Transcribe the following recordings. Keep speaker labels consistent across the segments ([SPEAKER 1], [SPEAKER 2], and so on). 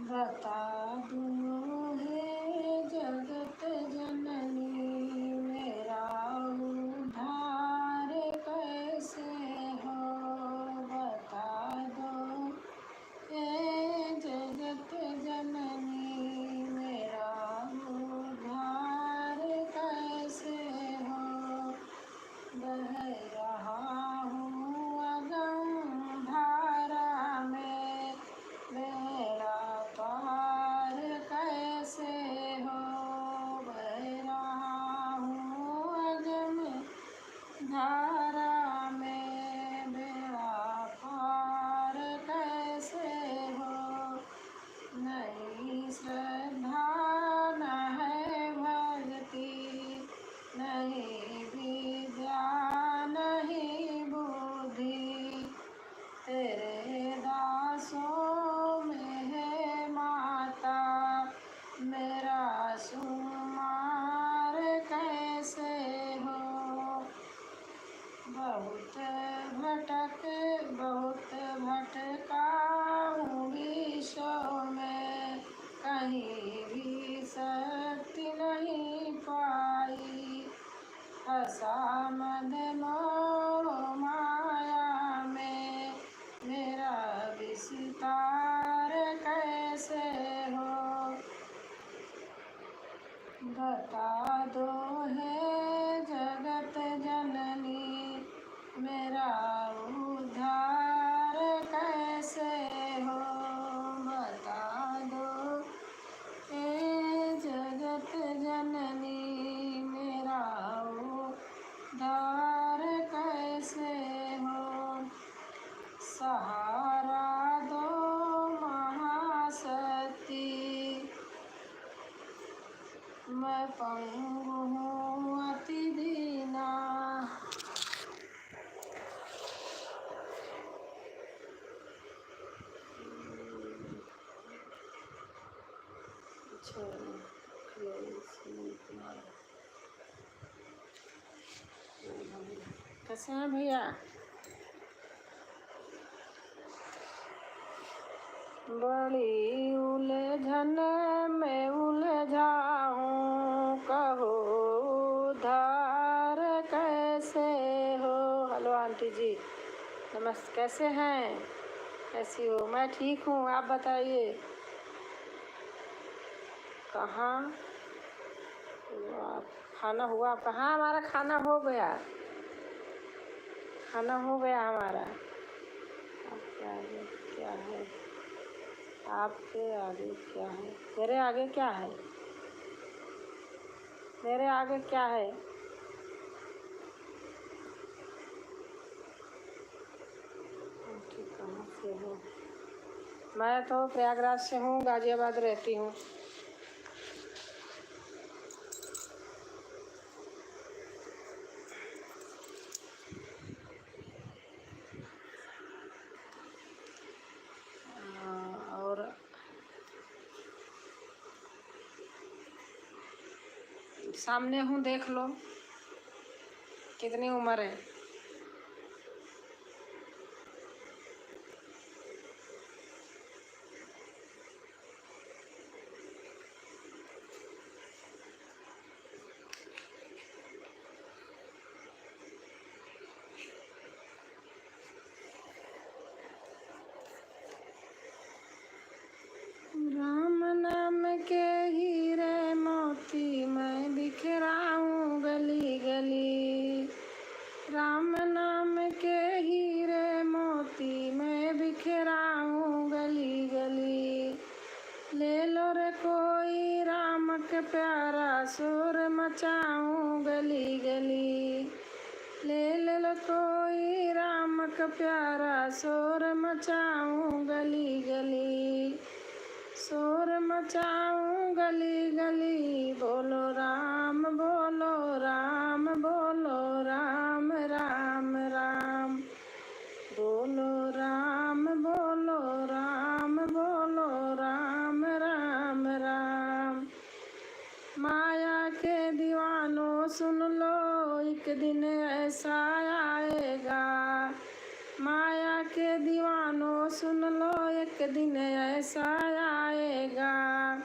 [SPEAKER 1] बता दूँ हे जगत जननी मेरा उद्धार कैसे हो। बता दो हे जगत जननी मेरा उद्धार कैसे हो। बह रहा हूँ अगम धारा में बेड़ा पार कैसे हो। बह रहा हूँ अगम धारा में बेड़ा पार कैसे हो। नहीं श्रद्धा न है भक्ति नहीं विद्या नहीं बुद्धि तेरे दासों में है माता मेरा सुमार कैसे हो। बहुत भटका हूँ विश्व में कहीं भी शक्ति नहीं पाई। फंसा मद मोह माया में मेरा विस्तार कैसे हो। बता दो हे जगत जननी मेरा उद्धार कैसे हो। बता दो हे जगत जननी मेरा उद्धार कैसे हो। सहारा दो महाशक्ति मैं पंगु हूँ अति दीना। कैसे हैं भैया? बड़ी उलझन में उलझा हूँ कहो उद्धार कैसे हो। हेलो आंटी जी नमस्ते, कैसे हैं? कैसी हो? मैं ठीक हूँ, आप बताइए। कहाँ खाना हुआ? कहाँ हमारा खाना हो गया, खाना हो गया हमारा। आपके आगे क्या है? आपके आगे क्या है? मेरे आगे क्या है? मेरे आगे क्या है? ठीक कहाँ से हो? मैं तो प्रयागराज से हूँ, गाजियाबाद रहती हूँ। और सामने हूँ, देख लो कितनी उम्र है। राम नाम के हीरे मोती मैं बिखराऊं गली गली। राम नाम के हीरे मोती मैं बिखराऊं गली गली। ले लो रे कोई राम के प्यारा शोर मचाऊं गली गली। ले लो कोई राम का प्यारा शोर मचाऊं गली गली। शोर मचाऊं गली गली। बोलो राम बोलो राम बोलो राम राम राम। बोलो राम बोलो राम बोलो राम राम राम। माया के दीवानों सुन लो एक दिन ऐसा आएगा माया के दीवानों सुन लो, एक दिन ऐसा आएगा,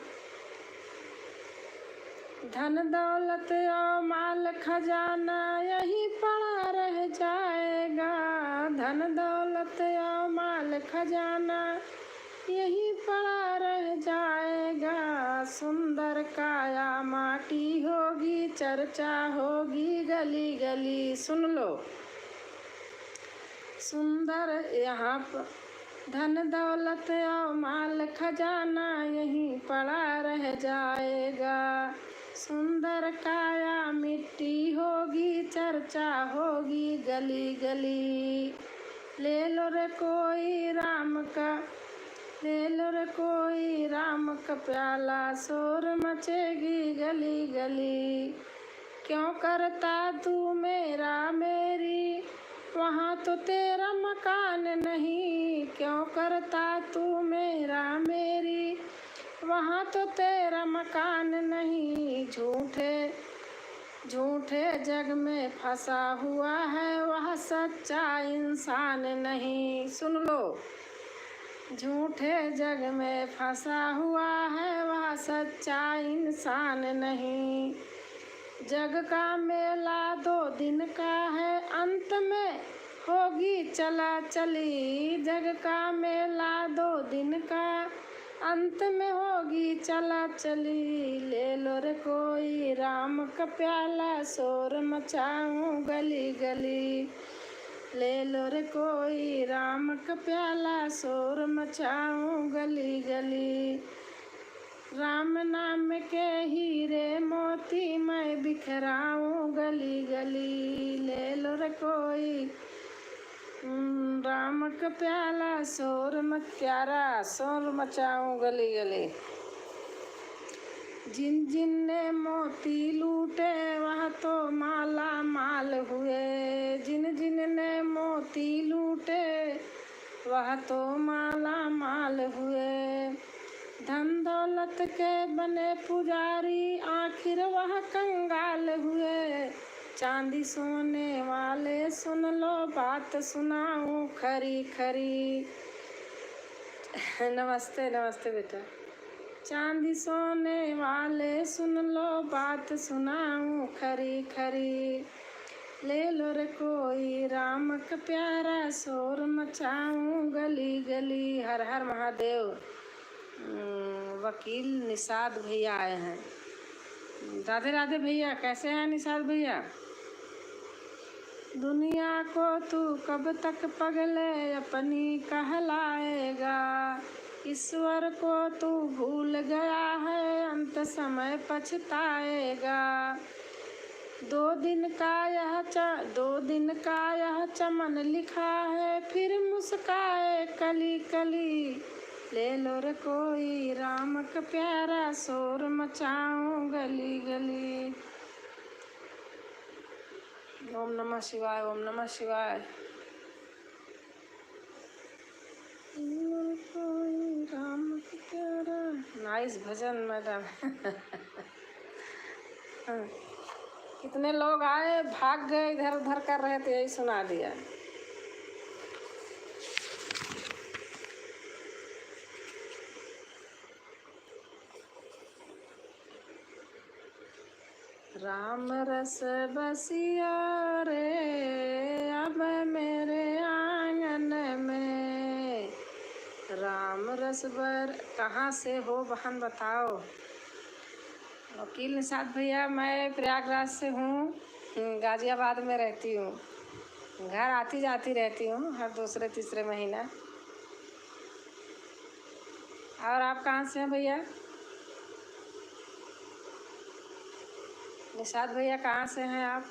[SPEAKER 1] धन दौलत और माल खजाना यही पड़ा रह जाएगा, धन दौलत और माल खजाना यही पड़ा रह जाएगा, सुंदर काया माटी होगी, चर्चा होगी गली गली। सुन लो, सुंदर यहाँ पर धन दौलत और माल खजाना यहीं पड़ा रह जाएगा, सुंदर काया मिट्टी होगी, चर्चा होगी गली गली। ले लो रे कोई राम का, ले लो रे कोई राम का प्याला, शोर मचेगी गली गली। क्यों करता तू मेरा मेरी, वहाँ तो तेरा मकान नहीं, क्यों करता तू मेरा मेरी, वहाँ तो तेरा मकान नहीं, झूठे झूठे जग में फंसा हुआ है, वह सच्चा इंसान नहीं। सुन लो, झूठे जग में फंसा हुआ है, वह सच्चा इंसान नहीं, जग का मेला 2 दिन का है, अंत में होगी चला चली, जग का मेला 2 दिन का, अंत में होगी चला चली। ले लो रे कोई राम का प्याला, शोर मचाऊं गली गली, ले लो रे कोई राम का प्याला, शोर मचाऊं गली गली। राम नाम के हीरे मोती मैं बिखराऊं गली गली, ले लो रे कोई राम का प्याला, शोर शोर मचाऊं गली गली। जिन जिन ने मोती लूटे वह तो माला माल हुए, जिन जिन ने मोती लूटे वह तो माला माल हुए, धन दौलत के बने पुजारी आखिर वह कंगाल हुए, चांदी सोने वाले सुन लो बात सुनाऊं खरी खरी। नमस्ते नमस्ते बेटा। चांदी सोने वाले सुन लो बात सुनाऊं खरी खरी, ले लो रे कोई राम का प्यारा, शोर मचाऊं गली गली। हर हर महादेव। वकील निषाद भैया आए हैं। राधे राधे भैया, कैसे हैं निषाद भैया? दुनिया को तू कब तक पगले अपनी कहलाएगा, ईश्वर को तू भूल गया है, अंत समय पछताएगा। 2 दिन का यह चमन लिखा है, फिर मुस्काए कली कली, ले लो रे कोई राम का प्यारा, शोर मचाऊं गली गली। ओम नमः शिवाय, ओम नमः शिवाय। कोई राम का प्यारा। नाइस भजन मैडम। कितने लोग आए, भाग गए, इधर उधर कर रहे थे, यही सुना दिया। राम रस बसिया रे अब मेरे आंगन में, राम रस बर। कहाँ से हो बहन बताओ? वकील निषाद भैया, मैं प्रयागराज से हूँ, गाजियाबाद में रहती हूँ, घर आती जाती रहती हूँ हर दूसरे तीसरे महीना। और आप कहाँ से हैं भैया? निषाद भैया कहाँ से हैं आप?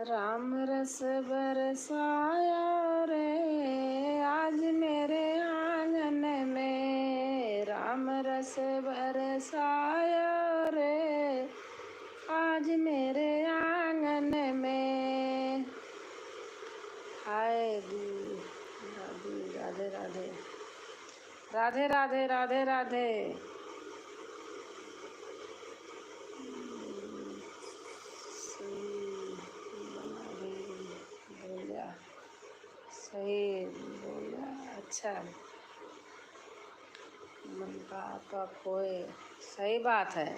[SPEAKER 1] राम रस बरसाया रे आज मेरे आंगन में, राम रस बरसाया रे आज मेरे आंगन में। हाय दी राधे राधे। राधे राधे राधे राधे। बोला सही बोला। अच्छा, मन का आपा खोए, सही बात है।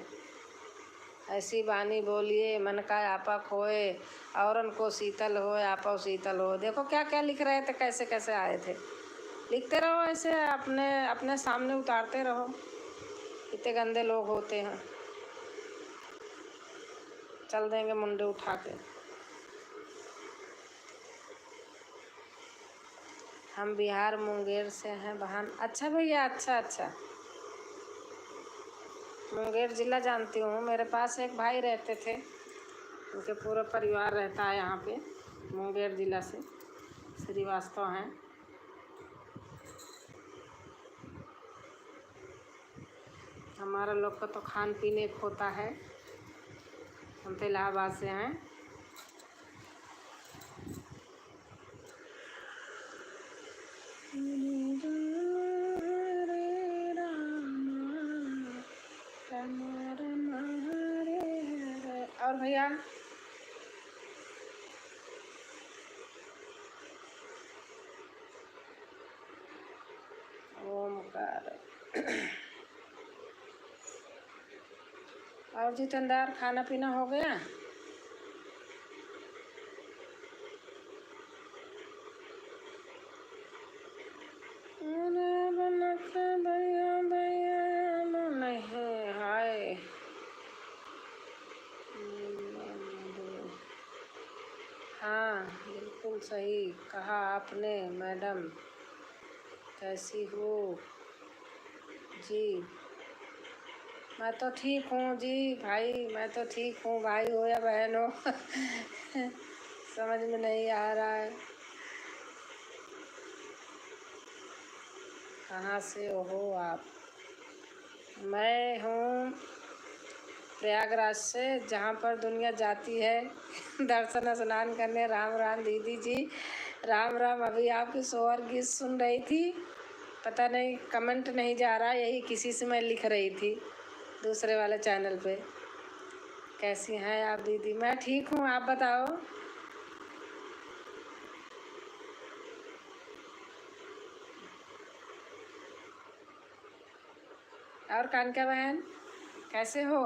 [SPEAKER 1] ऐसी वाणी बोलिए, मन का आपा खोए, औरन को शीतल हो, आपा शीतल हो। देखो क्या क्या लिख रहे थे, कैसे कैसे आए थे। लिखते रहो ऐसे, अपने अपने सामने उतारते रहो। कितने गंदे लोग होते हैं, चल देंगे मुंडे उठा के। हम बिहार मुंगेर से हैं बहन। अच्छा भैया, अच्छा अच्छा। मुंगेर ज़िला जानती हूँ, मेरे पास एक भाई रहते थे, उनके पूरा परिवार रहता है यहाँ पे मुंगेर ज़िला से, श्रीवास्तव हैं। हमारा लोग का तो खान पीने एक होता है, हम तो इलाहाबाद से हैं। और भैया ओमकार। और जितेंद्र, खाना पीना हो गया? नहीं, हाय हाँ, बिल्कुल सही कहा आपने मैडम। कैसी हो जी? मैं तो ठीक हूँ जी भाई, मैं तो ठीक हूँ, भाई हो या बहन हो। समझ में नहीं आ रहा है। कहाँ से हो आप? मैं हूँ प्रयागराज से, जहाँ पर दुनिया जाती है दर्शन स्नान करने। राम राम दीदी जी, राम राम। अभी आपकी सोहर गीत सुन रही थी, पता नहीं कमेंट नहीं जा रहा, यही किसी से मैं लिख रही थी दूसरे वाले चैनल पे। कैसी हैं आप दीदी? मैं ठीक हूँ, आप बताओ। और कानका बहन कैसे हो?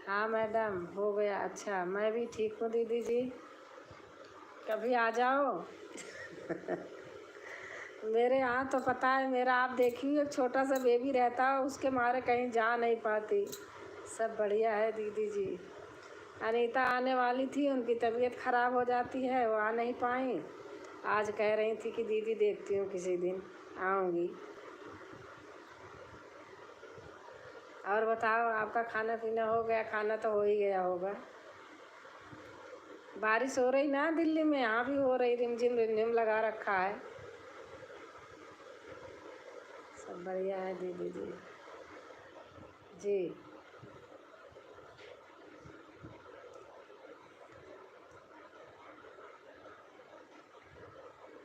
[SPEAKER 1] हाँ मैडम, हो गया। अच्छा, मैं भी ठीक हूँ दीदी जी, कभी आ जाओ। मेरे यहाँ तो पता है, मेरा आप देखिए एक छोटा सा बेबी रहता है, उसके मारे कहीं जा नहीं पाती। सब बढ़िया है दीदी जी। अनीता आने वाली थी, उनकी तबीयत ख़राब हो जाती है, वो आ नहीं पाई। आज कह रही थी कि दीदी देखती हूँ किसी दिन आऊँगी। और बताओ, आपका खाना पीना हो गया? खाना तो हो ही गया होगा। बारिश हो रही ना दिल्ली में? यहाँ भी हो रही, रिमझिम लगा रखा है। सब बढ़िया है दीदी जी। जी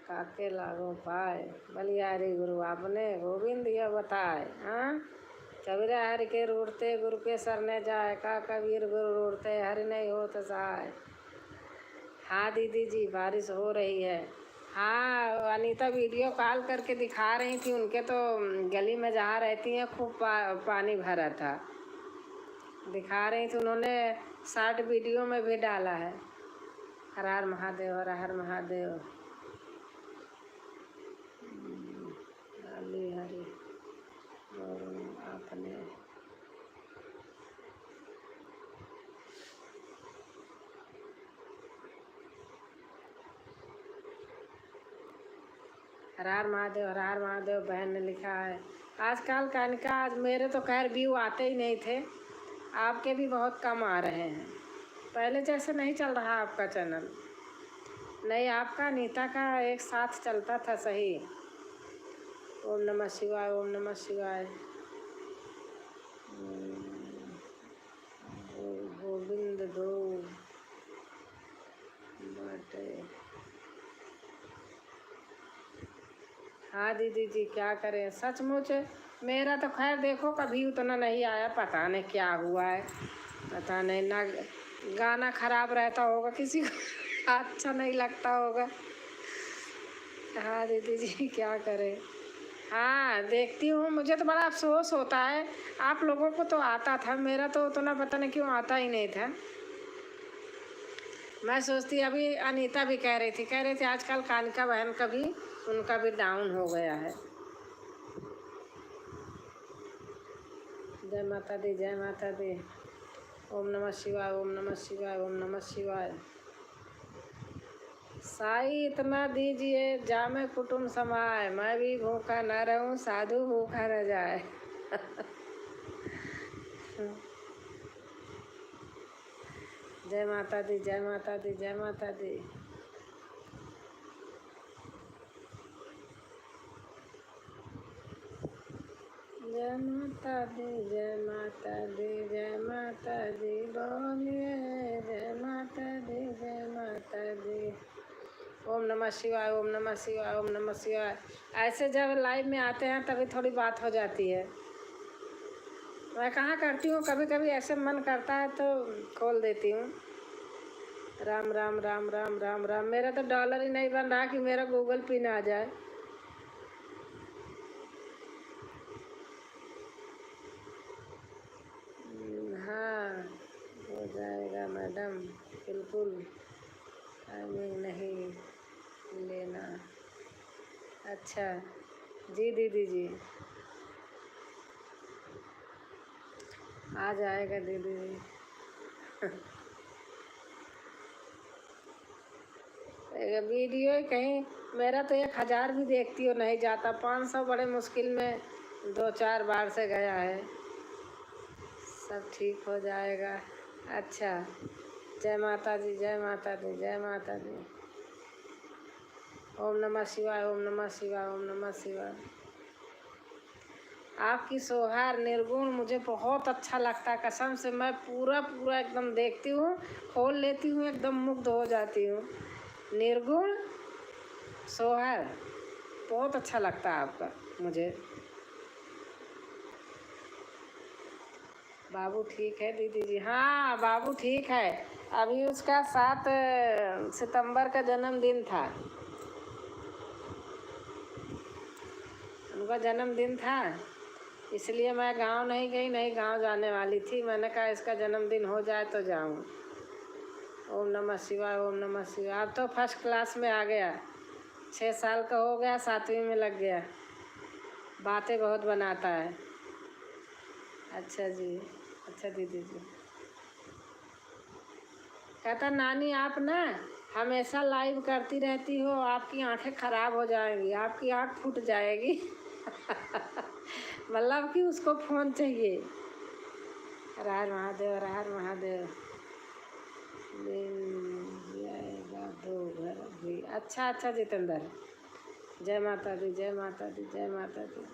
[SPEAKER 1] काके लागो पाए, बलियारी गुरु आपने गोविंद यह बताए। हाँ, कबीरा हरि के रूढ़ते गुरु के सरने जाए, का कबीर गुरु रूढ़ते हरि नहीं हो तो सहाय। हाँ दीदी जी, बारिश हो रही है। हाँ, अनीता वीडियो कॉल करके दिखा रही थी, उनके तो गली में जहाँ रहती हैं खूब पानी भरा था, दिखा रही थी उन्होंने। शॉर्ट वीडियो में भी डाला है। हर हर महादेव, हर हर महादेव। हरी हरी आपने हर हर महादेव, हर हर महादेव बहन ने लिखा है। आजकल कनिका, आज मेरे तो खैर व्यू आते ही नहीं थे, आपके भी बहुत कम आ रहे हैं। पहले जैसे नहीं चल रहा आपका चैनल। नहीं, आपका नीता का एक साथ चलता था सही। ओम नमः शिवाय, ओम नमः शिवाय। गोविंद दो बटे हाँ दीदी जी, क्या करें, सचमुच मेरा तो खैर देखो कभी उतना नहीं आया, पता नहीं क्या हुआ है, पता नहीं ना, गाना खराब रहता होगा, किसी को अच्छा नहीं लगता होगा। हाँ दीदी जी, क्या करें। हाँ देखती हूँ, मुझे तो बड़ा अफसोस होता है, आप लोगों को तो आता था, मेरा तो उतना पता नहीं क्यों आता ही नहीं था। मैं सोचती, अभी अनीता भी कह रही थी आजकल कानिका बहन का भी, उनका भी डाउन हो गया है। जय माता दी, जय माता दी। ओम नमः शिवाय, ओम नमः शिवाय, ओम नमः शिवाय। साई इतना दीजिए जामे कुटुम समाए, मैं भी भूखा न रहूं, साधु भूखा रह जाए। जय माता दी, जय माता दी, जय माता दी। जय माता दी, जय माता दी, जय माता दी, बोलिए जय माता दी, जय माता दी। ओम नमः शिवाय, ओम नमः शिवाय, ओम नमः शिवाय। ऐसे जब लाइव में आते हैं तभी थोड़ी बात हो जाती है, मैं कहाँ करती हूँ, कभी कभी ऐसे मन करता है तो खोल देती हूँ। राम राम राम राम राम राम। मेरा तो डॉलर ही नहीं बन रहा कि मेरा गूगल पिन आ जाए। हाँ हो जाएगा मैडम, बिल्कुल, टाइमिंग नहीं लेना। अच्छा जी दीदी जी, आ जाएगा दीदी जी। वीडियो कहीं मेरा तो 1000 भी देखती हो नहीं जाता, 500 बड़े मुश्किल में 2-4 बार से गया है। सब ठीक हो जाएगा। अच्छा, जय माता दी, जय माता दी, जय माता दी। ओम नमः शिवाय, ओम नमः शिवाय, ओम नमः शिवाय। आपकी सोहार निर्गुण मुझे बहुत अच्छा लगता है, कसम से मैं पूरा पूरा एकदम देखती हूँ, खोल लेती हूँ, एकदम मुग्ध हो जाती हूँ। निर्गुण सोहर बहुत अच्छा लगता है आपका मुझे। बाबू ठीक है दीदी जी, हाँ बाबू ठीक है, अभी उसका 7 सितंबर का जन्मदिन था, उनका जन्मदिन था, इसलिए मैं गांव नहीं गई, नहीं गांव जाने वाली थी, मैंने कहा इसका जन्मदिन हो जाए तो जाऊं। ओम नमः शिवाय, ओम नमः शिवाय। अब तो फर्स्ट क्लास में आ गया, 6 साल का हो गया, 7वीं में लग गया, बातें बहुत बनाता है। अच्छा जी, अच्छा दीदी जी। कहता नानी आप ना हमेशा लाइव करती रहती हो, आपकी आंखें खराब हो जाएंगी, आपकी आंख फूट जाएगी। मतलब कि उसको फ़ोन चाहिए। हर हर महादेव, हर हर महादेव। मिल जाएगा 2 घर भी। अच्छा अच्छा जितेंद्र, जय माता दी, जय माता दी, जय माता दी।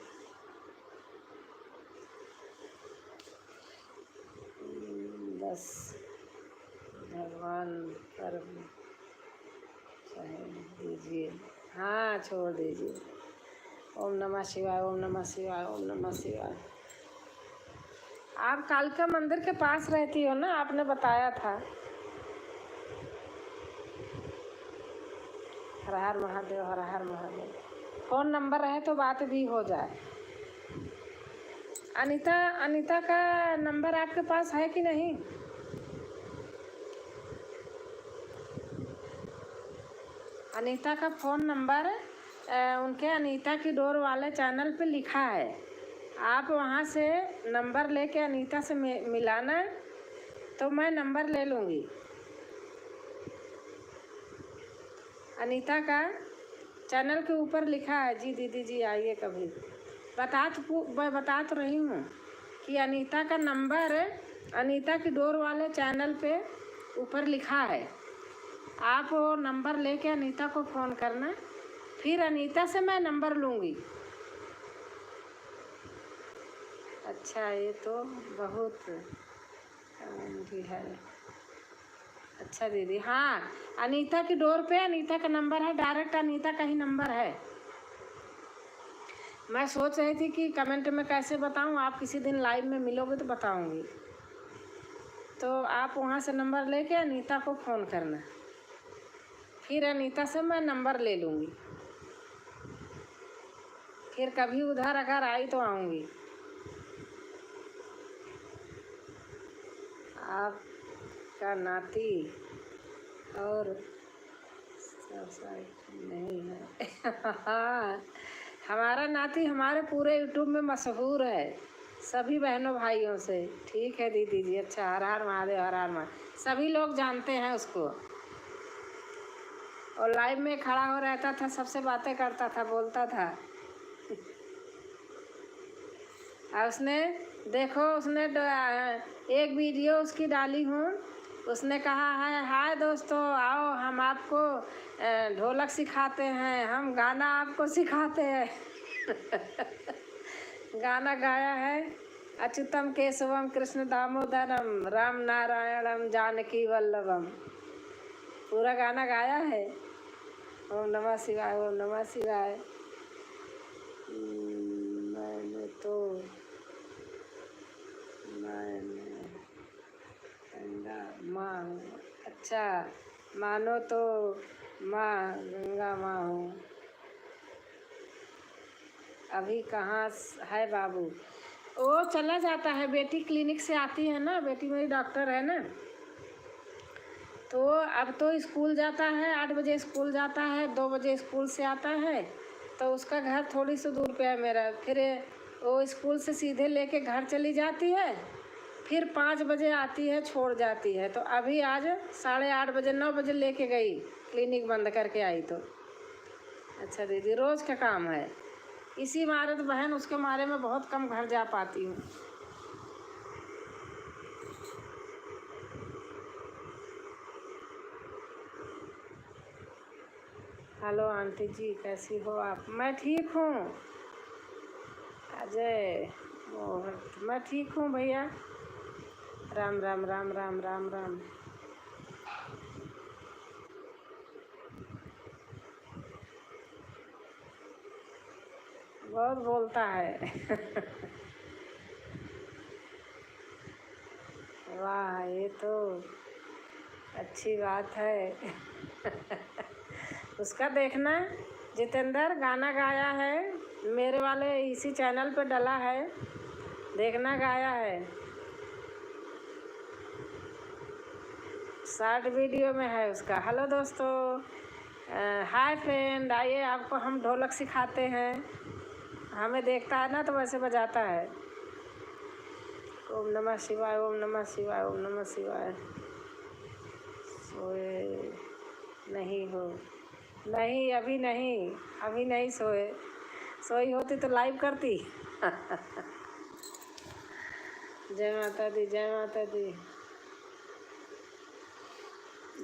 [SPEAKER 1] बस भगवान पर दीजिए, हाँ छोड़ दीजिए। ओम नमः शिवाय, ओम नमः शिवाय, ओम नमः शिवाय। आप कालिका मंदिर के पास रहती हो ना, आपने बताया था। हर हर महादेव, हर हर महादेव। फ़ोन नंबर रहे तो बात भी हो जाए। अनीता, अनीता का नंबर आपके पास है कि नहीं? अनीता का फ़ोन नंबर उनके अनीता की डोर वाले चैनल पे लिखा है, आप वहाँ से नंबर लेके अनीता से मिलाना, तो मैं नंबर ले लूँगी। अनीता का चैनल के ऊपर लिखा है जी दीदी जी, आइए कभी। मैं बता तो रही हूँ कि अनीता का नंबर अनीता की डोर वाले चैनल पे ऊपर लिखा है, आप वो नंबर लेके अनीता को फ़ोन करना, फिर अनीता से मैं नंबर लूँगी। अच्छा, ये तो बहुत भी है। अच्छा दीदी, हाँ अनीता की डोर पे अनीता का नंबर है, डायरेक्ट अनीता का ही नंबर है। मैं सोच रही थी कि कमेंट में कैसे बताऊं, आप किसी दिन लाइव में मिलोगे तो बताऊंगी। तो आप वहाँ से नंबर लेके अनीता को फ़ोन करना, फिर अनीता से मैं नंबर ले लूँगी, फिर कभी उधर अगर आई तो आऊँगी। आपका नाती और नहीं है हमारा नाती हमारे पूरे यूट्यूब में मशहूर है सभी बहनों भाइयों से। ठीक है दीदी जी, अच्छा, हर हर महादेव, हर हर महादेव, सभी लोग जानते हैं उसको। और लाइव में खड़ा हो रहता था, सबसे बातें करता था, बोलता था। और उसने देखो, उसने एक वीडियो उसकी डाली हूँ, उसने कहा है, हाय दोस्तों, आओ हम आपको ढोलक सिखाते हैं, हम गाना आपको सिखाते हैं गाना गाया है, अच्युतम केशवम कृष्ण दामोदरम राम नारायणम जानकी वल्लभम, पूरा गाना गाया है। ओम नमः शिवाय, ओम नमः शिवाय। मैंने तो माँ हूँ, अच्छा, मानो तो माँ गंगा माँ हूँ। अभी कहाँ है बाबू? वो चला जाता है, बेटी क्लिनिक से आती है ना, बेटी मेरी डॉक्टर है ना, तो अब तो स्कूल जाता है, 8 बजे स्कूल जाता है, 2 बजे स्कूल से आता है, तो उसका घर थोड़ी सी दूर पे है मेरा, फिर वो स्कूल से सीधे लेके घर चली जाती है, फिर 5 बजे आती है, छोड़ जाती है। तो अभी आज 8:30 बजे, 9 बजे लेके गई, क्लिनिक बंद करके आई। तो अच्छा दीदी, रोज़ का काम है, इसी मारे तो बहन उसके मारे में बहुत कम घर जा पाती हूँ। हेलो आंटी जी, कैसी हो आप? मैं ठीक हूँ अजय मोहन, मैं ठीक हूँ भैया। राम राम राम राम राम राम। बहुत बोलता है वाह, ये तो अच्छी बात है उसका देखना, जितेंद्र गाना गाया है, मेरे वाले इसी चैनल पे डला है, देखना, गाया है, शॉर्ट वीडियो में है उसका। हेलो दोस्तों, हाय फ्रेंड, आइए आपको हम ढोलक सिखाते हैं। हमें देखता है ना तो वैसे बजाता है। ओम नमः शिवाय, ओम नमः शिवाय, ओम नमः शिवाय। सोए नहीं हो? नहीं, अभी नहीं, अभी नहीं सोए। सोई होती तो लाइव करती जय माता दी, जय माता दी।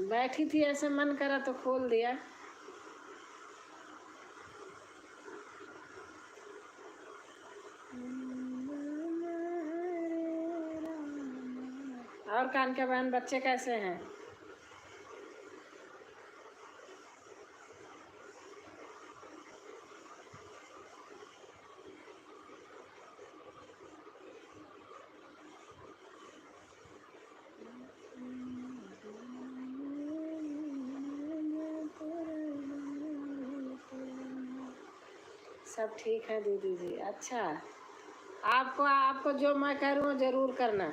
[SPEAKER 1] बैठी थी, ऐसे मन करा तो खोल दिया। और कान के बहन बच्चे कैसे हैं? सब ठीक है दीदी जी। अच्छा, आपको आपको जो मैं कह रही हूँ ज़रूर करना।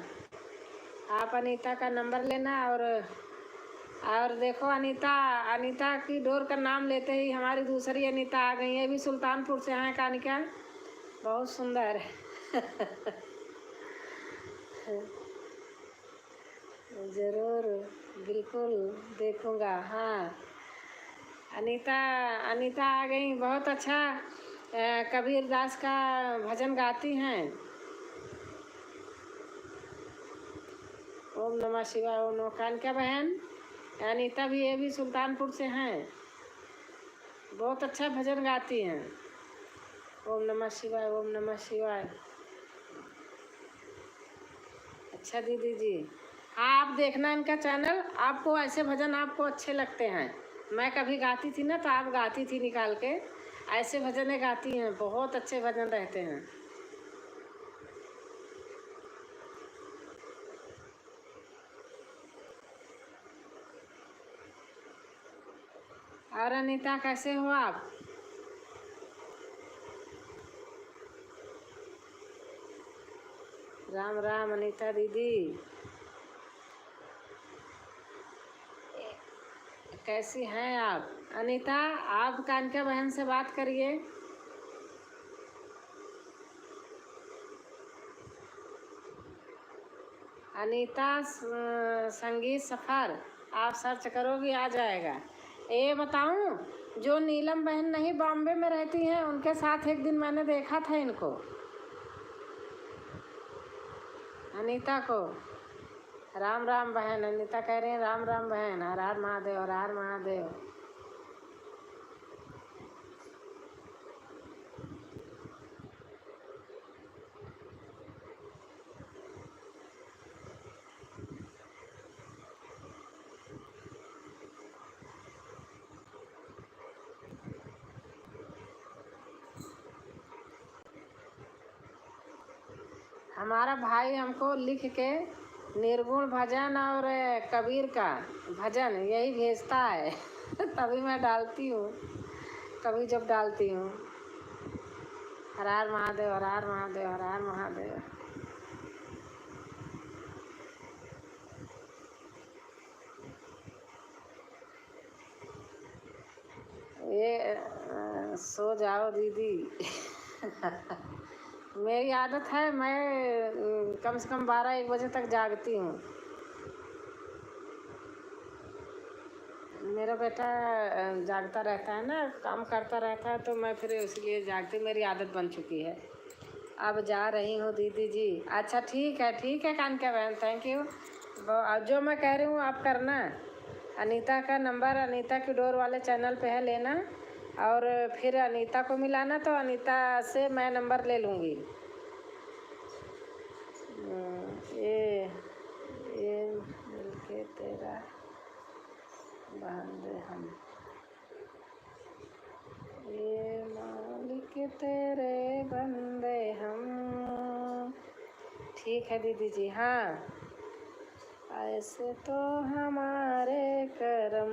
[SPEAKER 1] आप अनीता का नंबर लेना, और देखो, अनीता, अनीता की डोर का नाम लेते ही हमारी दूसरी अनीता आ गई है, भी सुल्तानपुर से हैं कानिका, बहुत सुंदर ज़रूर, बिल्कुल देखूँगा। हाँ, अनीता, अनीता आ गई, बहुत अच्छा कबीर दास का भजन गाती हैं। ओम नमः शिवाय, ओम नमः। कानिका बहन, अनीता भी, ये भी सुल्तानपुर से हैं, बहुत अच्छा भजन गाती हैं। ओम नमः शिवाय, ओम नमः शिवाय। अच्छा दीदी जी, आप देखना इनका चैनल, आपको ऐसे भजन आपको अच्छे लगते हैं। मैं कभी गाती थी ना तो आप गाती थी निकाल के, ऐसे भजन गाती हैं, बहुत अच्छे भजन रहते हैं। और अनीता कैसे हो आप? राम राम अनीता दीदी, कैसी हैं आप? अनीता, आप कानका बहन से बात करिए। अनीता संगीत सफ़र आप सर्च करोगी आ जाएगा। ये बताऊं, जो नीलम बहन नहीं बॉम्बे में रहती हैं, उनके साथ एक दिन मैंने देखा था इनको, अनीता को। राम राम बहन, अनीता कह रही हैं राम राम बहन, हर हर महादेव, हर हर महादेव। हमारा भाई हमको लिख के निर्गुण भजन और कबीर का भजन यही भेजता है तभी मैं डालती हूँ, कभी जब डालती हूँ। हर हर महादेव, हर हर महादेव, हर हर महादेव। ये सो जाओ दीदी मेरी आदत है, मैं कम से कम 12-1 बजे तक जागती हूँ। मेरा बेटा जागता रहता है ना, काम करता रहता है, तो मैं फिर इसलिए जागती, मेरी आदत बन चुकी है। अब जा रही हूँ दीदी जी। अच्छा ठीक है कानका बहन, थैंक यू। जो मैं कह रही हूँ आप करना। अनीता का नंबर अनीता की डोर वाले चैनल पे है, लेना और फिर अनीता को मिलाना, तो अनीता से मैं नंबर ले लूँगी। ये मिलके तेरा बंदे हम, ये मालिक तेरे बंदे हम। ठीक है दीदी जी। हाँ, ऐसे तो हमारे करम,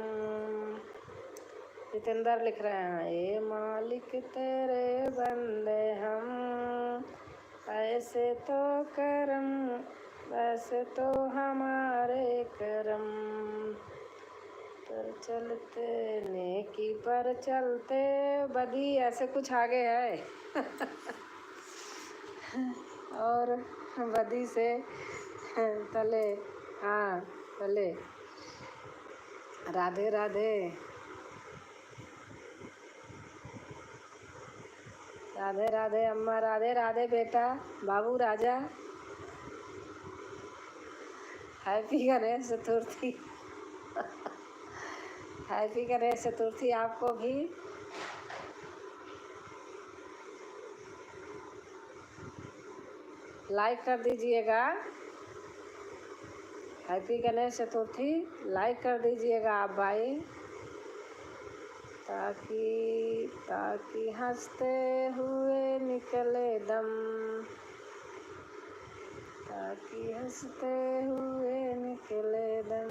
[SPEAKER 1] जितेंद्र लिख रहे हैं, ये मालिक तेरे बंदे हम, ऐसे तो करम, ऐसे तो हमारे करम, पर चलते नेकी पर चलते बदी, ऐसे कुछ आगे है और बदी से तले। हाँ तले। राधे राधे, राधे राधे अम्मा, राधे राधे बेटा बाबू राजा। हैप्पी गणेश चतुर्थी हैप्पी गणेश चतुर्थी आपको भी। लाइक कर दीजिएगा, हैप्पी गणेश चतुर्थी लाइक कर दीजिएगा आप भाई, ताकि हंसते हुए निकले दम, ताकि हंसते हुए निकले दम।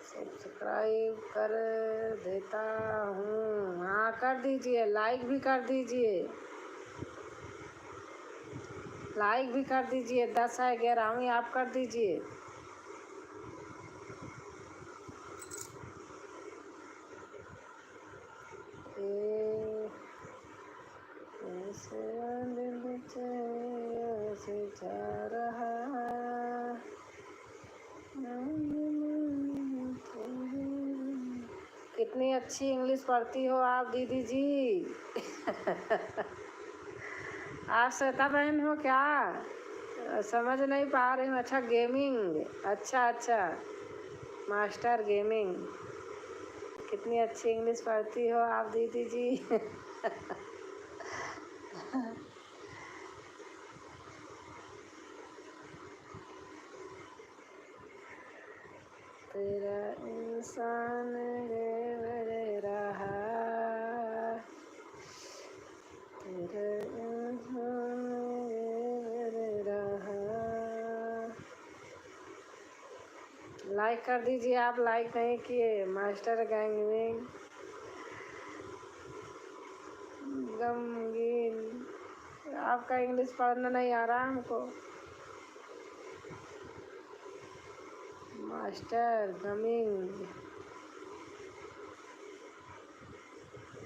[SPEAKER 1] सब्सक्राइब कर देता हूँ। हाँ कर दीजिए, लाइक भी कर दीजिए, लाइक भी कर दीजिए। 10 है 11वीं आप कर दीजिए। जा रहा कितनी अच्छी इंग्लिश पढ़ती हो आप दीदी जी आप श्वेता बहन हो क्या? समझ नहीं पा रही हूँ। अच्छा गेमिंग, अच्छा मास्टर गेमिंग। कितनी अच्छी इंग्लिश पढ़ती हो आप दीदी जी। तेरा इंसान रे रहा, तेरा इंसान रे रहा। लाइक कर दीजिए, आप लाइक नहीं किए। मास्टर गैंग में गमगीन, आपका इंग्लिश पढ़ना नहीं आ रहा हमको। मास्टर गमिंग,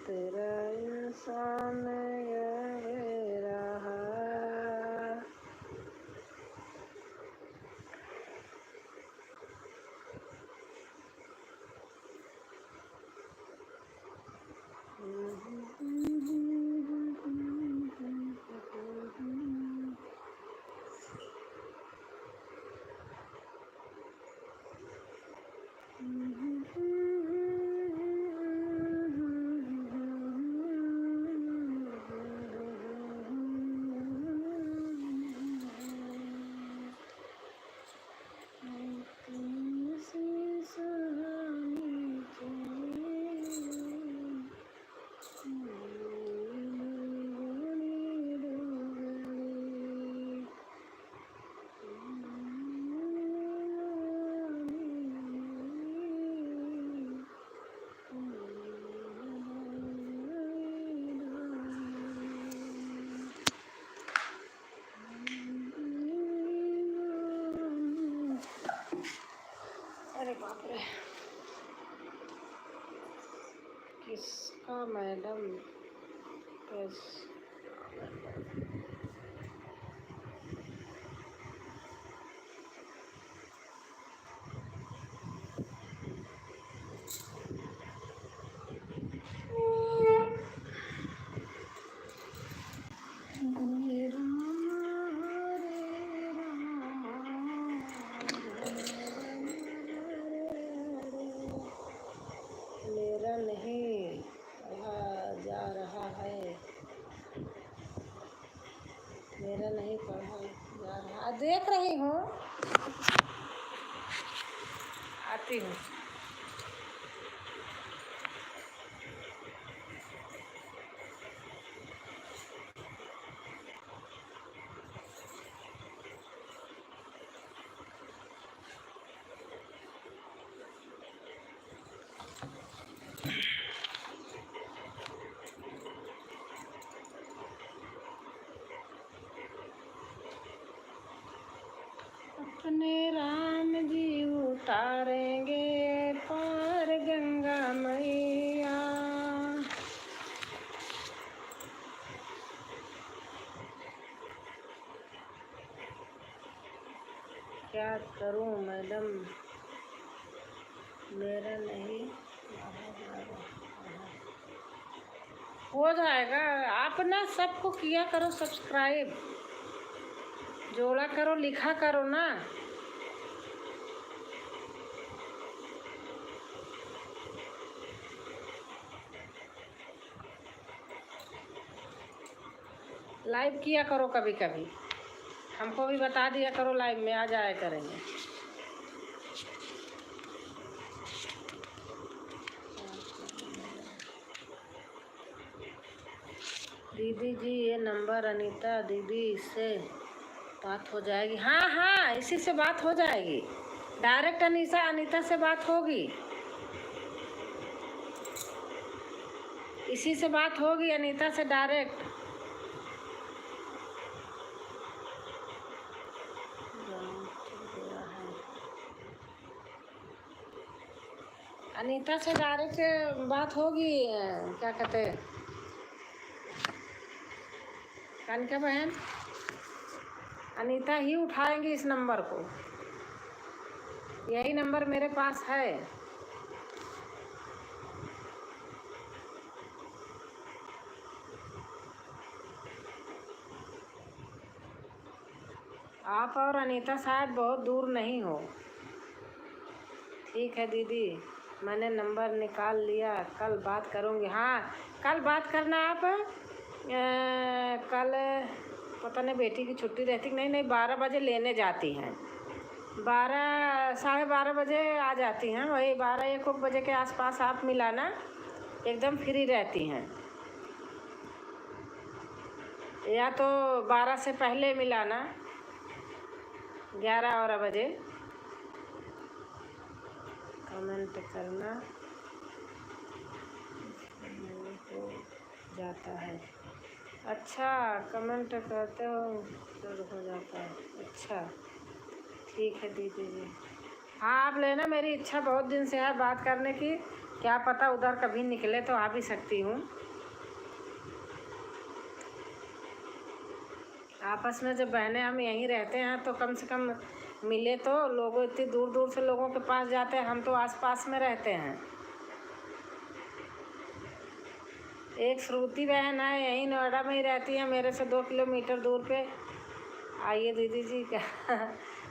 [SPEAKER 1] तेरा इंसान ये रहा। अरे बाप रे, किसका मैडम बस। मेरा नहीं पढ़ा जा रहा है, मेरा नहीं पढ़ा जा रहा। देख रही हूँ, आती हूँ। अपने राम जी उतारेंगे पार गंगा मैया। क्या करूं मैडम, मेरा नहीं हो जाएगा। आप ना सबको किया करो सब्सक्राइब, जोड़ा करो, लिखा करो ना। लाइव किया करो कभी कभी, हमको भी बता दिया करो, लाइव में आ जाया करेंगे। दीदी जी ये नंबर अनीता दीदी से बात हो जाएगी। हाँ हाँ, इसी से बात हो जाएगी, डायरेक्ट अनीता से बात होगी, इसी से बात होगी अनीता से डायरेक्ट। अनीता से डायरेक्ट बात होगी। क्या कहते हैं कानिका बहन, अनीता ही उठाएंगी इस नंबर को, यही नंबर मेरे पास है। आप और अनीता शायद बहुत दूर नहीं हो। ठीक है दीदी। मैंने नंबर निकाल लिया, कल बात करूँगी। हाँ, कल बात करना आप। कल पता नहीं बेटी की छुट्टी रहती, नहीं 12 बजे लेने जाती हैं, 12 साढ़े 12 बजे आ जाती हैं, वही 12-1 बजे के आसपास आप मिलाना, एकदम फ्री रहती हैं। या तो 12 से पहले मिलाना, 11 बजे कमेंट करना, हो जाता है। अच्छा, कमेंट करते हो तो हो जाता है। अच्छा, ठीक है दीदी जी। हाँ, आप लेना, मेरी इच्छा बहुत दिन से है बात करने की, क्या पता उधर कभी निकले तो आ भी सकती हूँ। आपस में जब बहनें हम यहीं रहते हैं तो कम से कम मिले तो। लोग इतनी दूर दूर से लोगों के पास जाते हैं, हम तो आसपास में रहते हैं। एक श्रुति बहन है, यहीं नोएडा में ही रहती है, मेरे से 2 किलोमीटर दूर पे। आइए दीदी जी क्या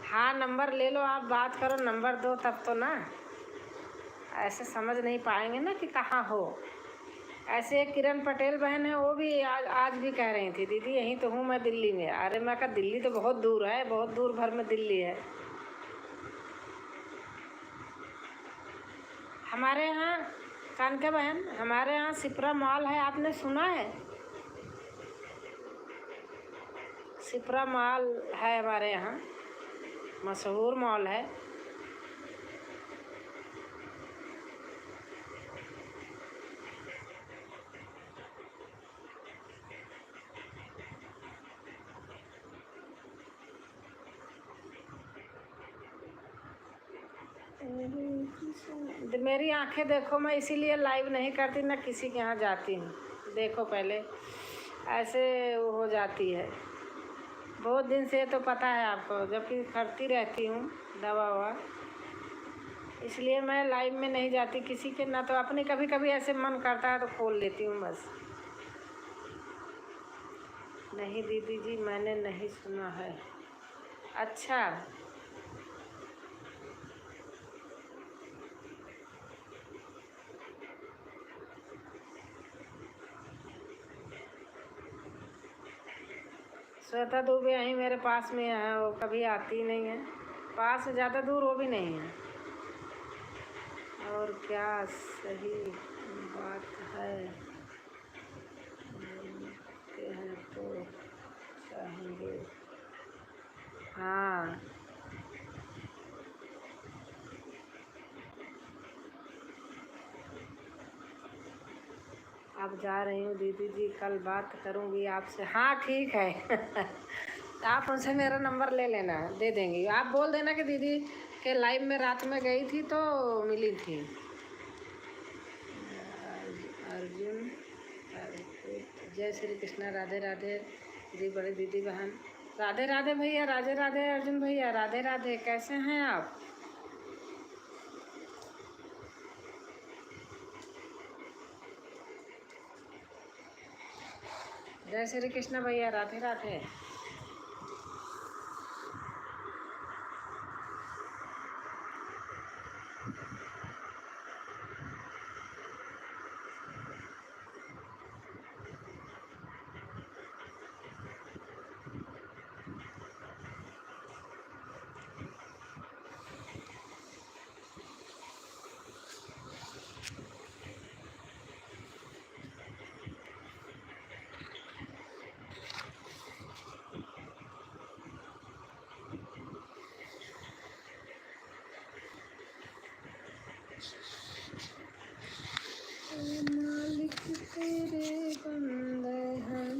[SPEAKER 1] हाँ, नंबर ले लो, आप बात करो, नंबर दो तब तो ना, ऐसे समझ नहीं पाएंगे ना कि कहाँ हो। ऐसे एक किरण पटेल बहन है, वो भी आज भी कह रही थी, दीदी यहीं तो हूँ मैं, दिल्ली में। अरे मैं कहा दिल्ली तो बहुत दूर है, बहुत दूर भर में दिल्ली है। हमारे यहाँ कानके बहन, हमारे यहाँ सिप्रा मॉल है, आपने सुना है? सिप्रा मॉल है हमारे यहाँ, मशहूर मॉल है। मेरी आंखें देखो, मैं इसीलिए लाइव नहीं करती, ना किसी के यहाँ जाती हूँ। देखो पहले ऐसे हो जाती है, बहुत दिन से तो पता है आपको, जबकि करती रहती हूँ दवा ववा, इसलिए मैं लाइव में नहीं जाती किसी के, ना तो अपने कभी कभी ऐसे मन करता है तो खोल लेती हूँ बस। नहीं दीदी जी, मैंने नहीं सुना है। अच्छा, श्वेता दुबे यहीं मेरे पास में है, वो कभी आती नहीं है, पास से ज़्यादा दूर वो भी नहीं है। और क्या सही बात है, मिलते हैं तो चाहेंगे। हाँ, अब जा रही हूँ दीदी जी, कल बात करूँगी आपसे। हाँ ठीक है आप उनसे मेरा नंबर ले लेना, दे देंगी। आप बोल देना कि दीदी के लाइव में रात में गई थी तो मिली थी। अर्जुन, जय श्री कृष्णा, राधे राधे जी बड़े दीदी बहन। राधे राधे भैया, राधे राधे अर्जुन भैया, राधे राधे, कैसे हैं आप? जय श्री कृष्ण भैया, राधे राधे। मालिक तेरे बंदे हम,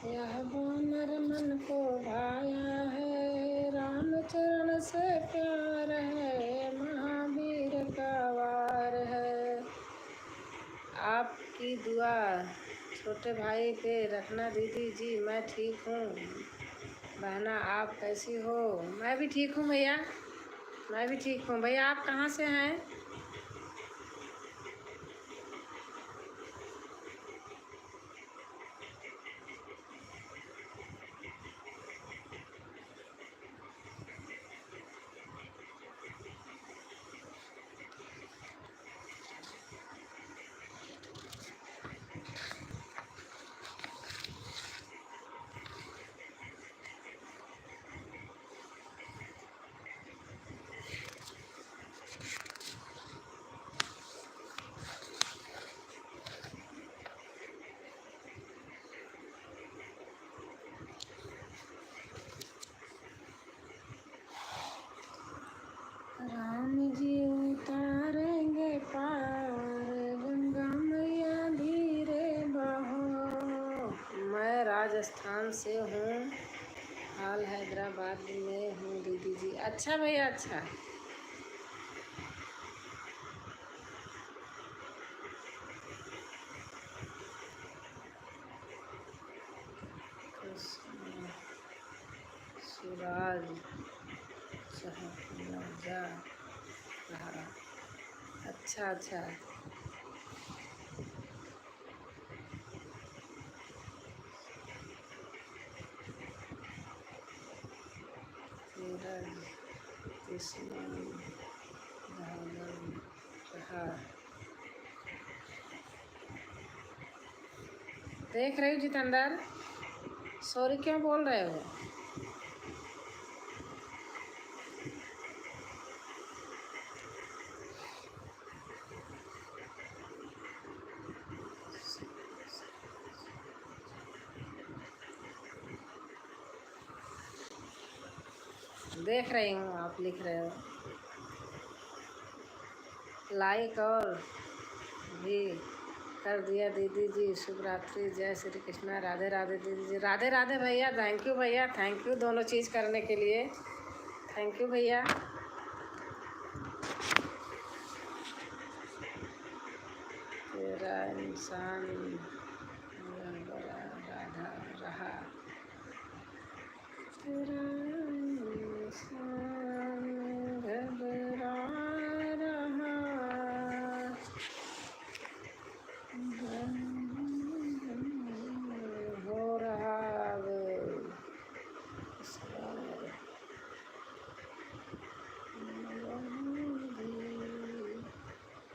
[SPEAKER 1] यह वानर मन को भाया है, राम चरण से प्यार है, महावीर का वार है। आपकी दुआ छोटे भाई पे रखना दीदी जी, मैं ठीक हूँ। बहना आप कैसी हो? मैं भी ठीक हूँ भैया, मैं भी ठीक हूँ। भैया आप कहाँ से हैं? गांव से हूँ, हाल हैदराबाद में हूँ दीदी जी। अच्छा भैया, अच्छा। सूरज चहकना जा रहा। अच्छा अच्छा। सूरज कृष्ण रहा। देख रहे हो जितेंद्र, सॉरी क्यों बोल रहे हो? देख रही हूँ आप लिख रहे हो। लाइक और भी कर दिया दीदी जी। शुभ रात्रि, जय श्री कृष्णा, राधे राधे दीदी जी। राधे राधे भैया, थैंक यू भैया, थैंक यू दोनों चीज़ करने के लिए। थैंक यू भैया। तेरा इंसान राधा रहा, तेरा इंसान घबरा रहा। हो रहा अब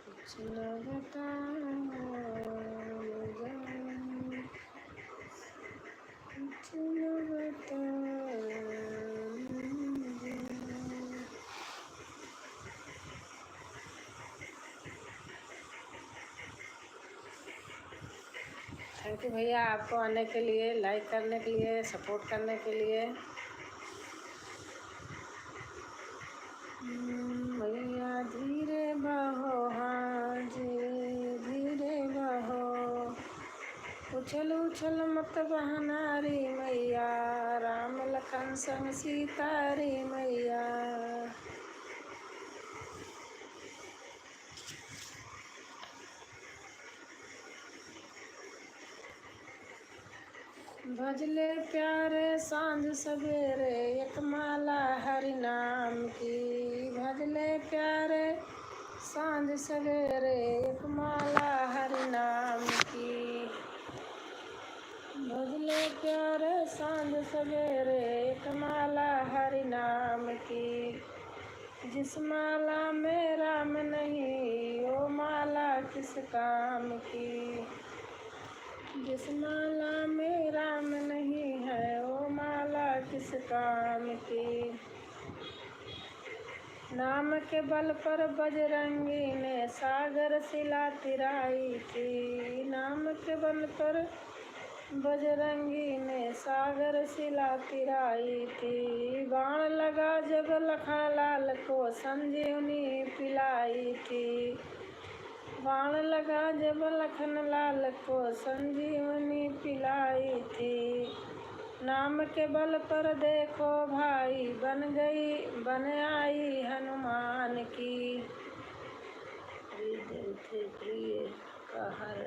[SPEAKER 1] कुछ न बता, कुछ न बता। थैंक यू भैया आपको आने के लिए, लाइक करने के लिए, सपोर्ट करने के लिए। भैया धीरे बहो, हाँ जी धीरे बहो, उछल उछल मत बहना रे मैया, राम लखन संग सीता रे मैया। भजले प्यारे सांझ सवेरे, एक माला हरि नाम की। भजले प्यारे सांझ सवेरे, एक माला हरि नाम की। भजले प्यारे सांझ सवेरे, एक माला हरि नाम की। जिस माला में राम नहीं, वो माला किस काम की। जिस माला में राम नहीं है, वो माला किस काम की। नाम के बल पर बजरंगी ने सागर शिला तिराई थी। नाम के बल पर बजरंगी ने सागर शिला तिराई थी। बाण लगा जब लखन लाल को संजीवनी पिलाई थी। बाण लगा जब लखन लाल को संजीवनी पिलाई थी। नाम के बल पर देखो भाई, बन आई हनुमान की। दिल थे प्रिय का हर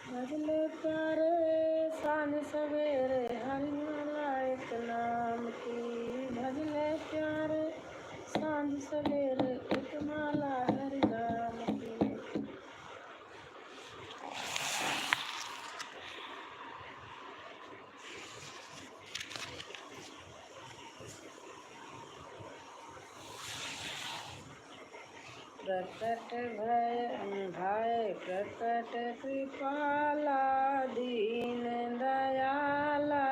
[SPEAKER 1] भजले प्यारे सांझ सवेरे, हरि माला एक नाम की। भजले प्यारे सांझ सवेरे, एक माला हरि नाम की। प्रकट भय प्रकट कृपाला, दीन दयाला,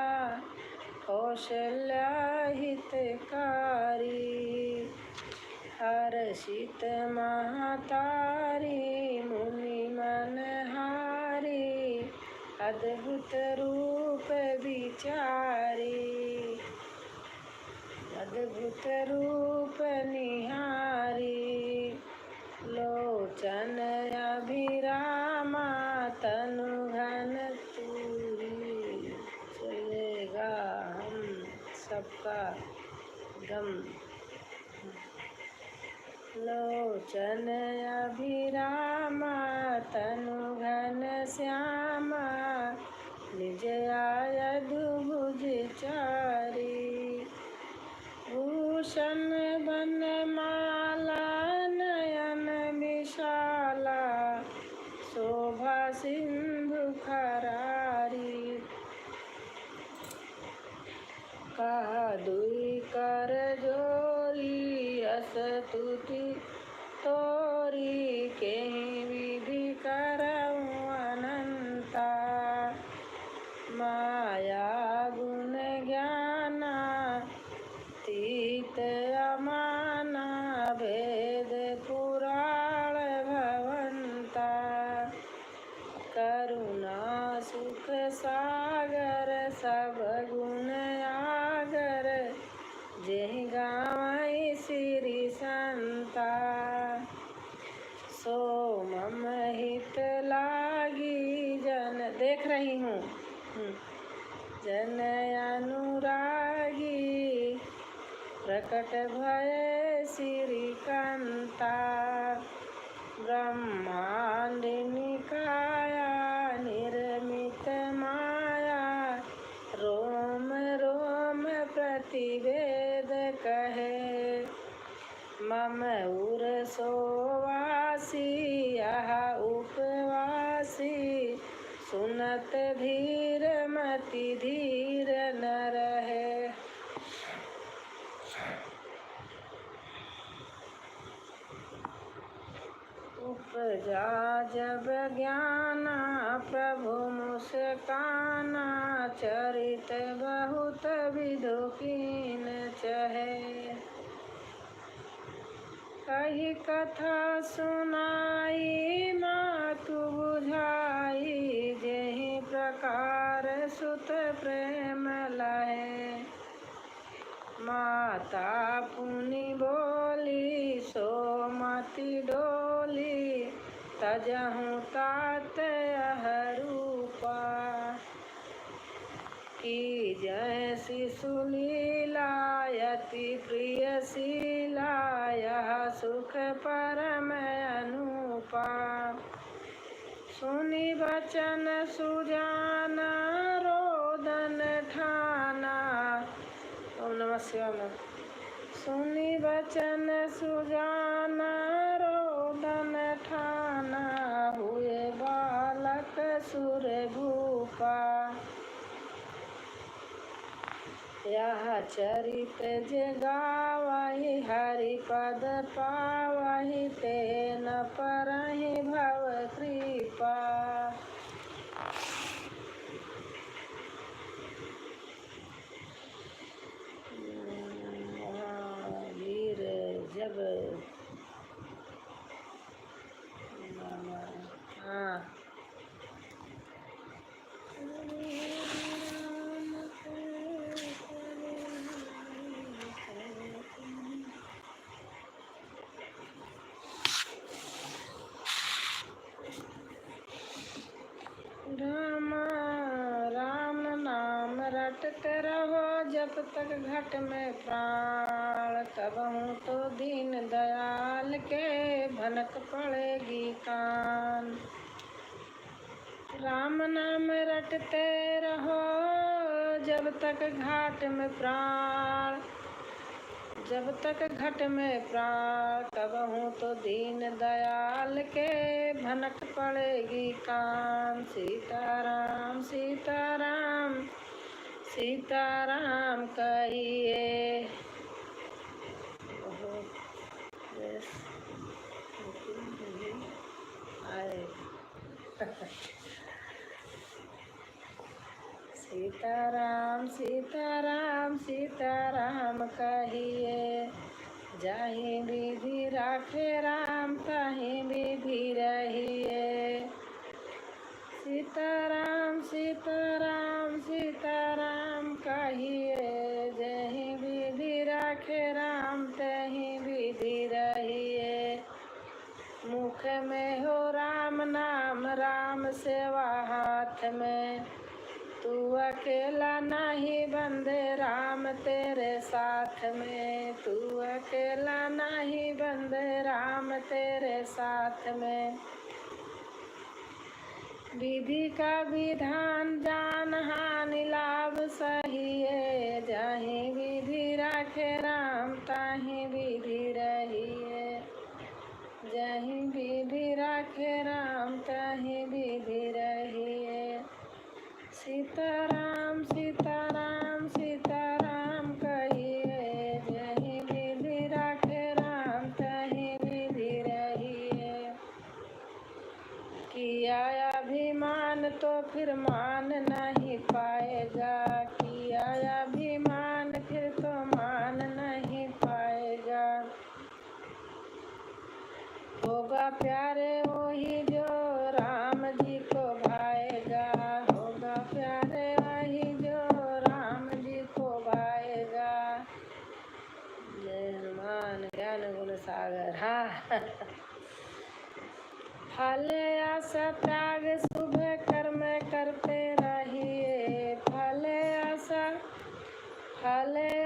[SPEAKER 1] कौशल्या हितकारी। हर्षित महतारी, मुनि मनहारी, अद्भुत रूप विचारी। अद्भुत रूप निहारी, लोचन अभिरामा, तनु सबका गम। लोचन अभिरामा तनु घन श्यामा निज आयधु भुज चारी। भूषण बनमाला नयन विशाला शोभा सिंधु खरारी। कहा दुई कर जोरी अस स्तुति तोरी केहि विधि करऊँ अनंता। माया गुण ज्ञाना तीत अमाना भेद पुराण भवंता। करुणा सुख सागर सब गुण आगर जेहि गावै श्री संता। सो मम हित लागी जन देख रही हूँ जन अनुरागी प्रकट भय श्रीकांता। ब्रह्मांड निकाया निर्मित माया रोम रोम प्रतिवेद कहे। मम उर सोवासी यह उपवासी सुनत धीर मति धीर न रहे। उपजा जब ज्ञाना प्रभु मुस्काना चरित बहुत विधु कीन चहे। कही कथा सुनाई मातु बुझाई जेहि प्रकार सुत प्रेम लहे। माता पुनि बोली सो मति डोली तजहु तात यह रूपा। की जय शिशु लीला यति प्रिय शीला यह सुख परम अनुपा। सुनि बचन सुजाना रोदन ठाना। ओम नमः शिवाय। सुनि बचन सुजाना रोदन ठाना हुए बालक सुर भूपा। यह चरित जे गावहि हरि पद पावहि ते न परहि भव कृपा। वीर जब हाँ राम राम नाम रटते रहो जब तक घट में प्राण। तब हूँ तो दीन दयाल के भनक पड़ेगी कान। राम नाम रटते रहो जब तक घाट में प्राण। जब तक घट में प्राण तब हूँ तो दीन दयाल के भनक पड़ेगी कान। सीताराम सीताराम सीताराम कहिए। सीताराम सीताराम सीताराम कहिए। जाहि विधि राखे राम ताहि विधि रहिए। सीताराम सीताराम सीताराम कहिए। जहि विधि राखे राम तहि विधि रहिए। मुख में हो राम नाम राम सेवा हाथ में। तू अकेला नहीं बंदे राम तेरे साथ में, तू अकेला नहीं बंदे राम तेरे साथ में। विधि का विधान जान हानि लाभ सही है, जहीं विधि राखे राम ताहीं विधि रही है, जहीं विधि राखे राम ताहीं विधि रही है। सीताराम सीताराम सीताराम कहिए, जहीं विधि राखे राम तहीं विधि रही है। किया अभिमान तो फिर मान नहीं पाएगा, किया अभिमान फिर तो मान नहीं पाएगा। होगा प्यारे वही जो राम जी को भाएगा, होगा प्यारे वही जो राम जी को भाएगा। जय हनुमान ज्ञान गुण सागर। हाँ फल आशा त्याग शुभ कर्म करते रहिए, फल